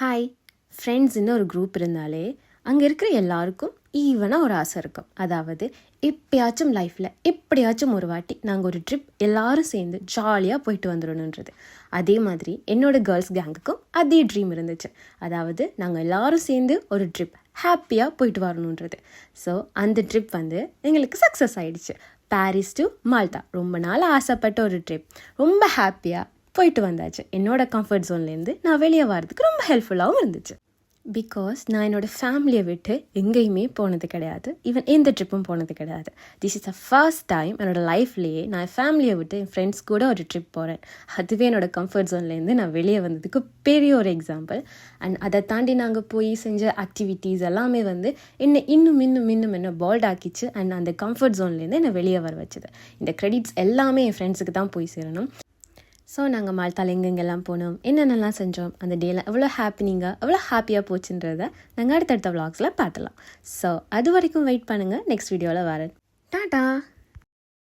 Hi ஃப்ரெண்ட்ஸ்ன்னு ஒரு group இருந்தாலே அங்கே இருக்கிற எல்லாருக்கும் ஈவனாக ஒரு ஆசை இருக்கும். அதாவது எப்பயாச்சும் லைஃப்பில் எப்படியாச்சும் ஒரு வாட்டி நாங்கள் ஒரு ட்ரிப் எல்லாரும் சேர்ந்து ஜாலியாக போயிட்டு வந்துடணுன்றது. அதே மாதிரி என்னோடய கேர்ள்ஸ் கேங்குக்கும் அதே ட்ரீம் இருந்துச்சு. அதாவது நாங்கள் எல்லாரும் சேர்ந்து ஒரு ட்ரிப் ஹாப்பியாக போயிட்டு வரணுன்றது. ஸோ அந்த ட்ரிப் எங்களுக்கு சக்ஸஸ் ஆகிடுச்சு. பாரிஸ் டு மால்டா ரொம்ப நாள் ஆசைப்பட்ட ஒரு ட்ரிப் ரொம்ப ஹாப்பியாக போயிட்டு வந்தாச்சு. என்னோடய கம்ஃபர்ட் ஜோன்லேருந்து நான் வெளியே வரதுக்கு ரொம்ப ஹெல்ப்ஃபுல்லாகவும் இருந்துச்சு. பிகாஸ் நான் என்னோடய ஃபேமிலியை விட்டு எங்கேயுமே போனது கிடையாது, ஈவன் எந்த ட்ரிப்பும் போனது கிடையாது. This is the first time என்னோடய லைஃப்லேயே நான் என் ஃபேமிலியை விட்டு என் ஃப்ரெண்ட்ஸ் கூட ஒரு ட்ரிப் போகிறேன். அதுவே என்னோடய கம்ஃபர்ட் ஜோன்லேருந்து நான் வெளியே வந்ததுக்கு பெரிய ஒரு எக்ஸாம்பிள். அண்ட் அதை தாண்டி நாங்கள் போய் செஞ்ச ஆக்டிவிட்டீஸ் எல்லாமே என்னை இன்னும் என்ன போல்ட் ஆக்கிச்சு. அண்ட் அந்த கம்ஃபர்ட் ஜோன்லேருந்து என்னை வெளியே வர வச்சுது. இந்த க்ரெடிட்ஸ் எல்லாமே என் ஃப்ரெண்ட்ஸுக்கு தான் போய் சேரணும். ஸோ நாங்கள் மால்டாவில் எங்கெங்கெல்லாம் போனோம், என்னென்னலாம் செஞ்சோம், அந்த டேயில் எவ்வளோ ஹாப்பியாக போச்சுன்றதை நாங்கள் அடுத்தடுத்த விளாக்ஸில் பார்த்துலாம். ஸோ அது வரைக்கும் வெயிட் பண்ணுங்கள். நெக்ஸ்ட் வீடியோவில் வரேன். டாடா.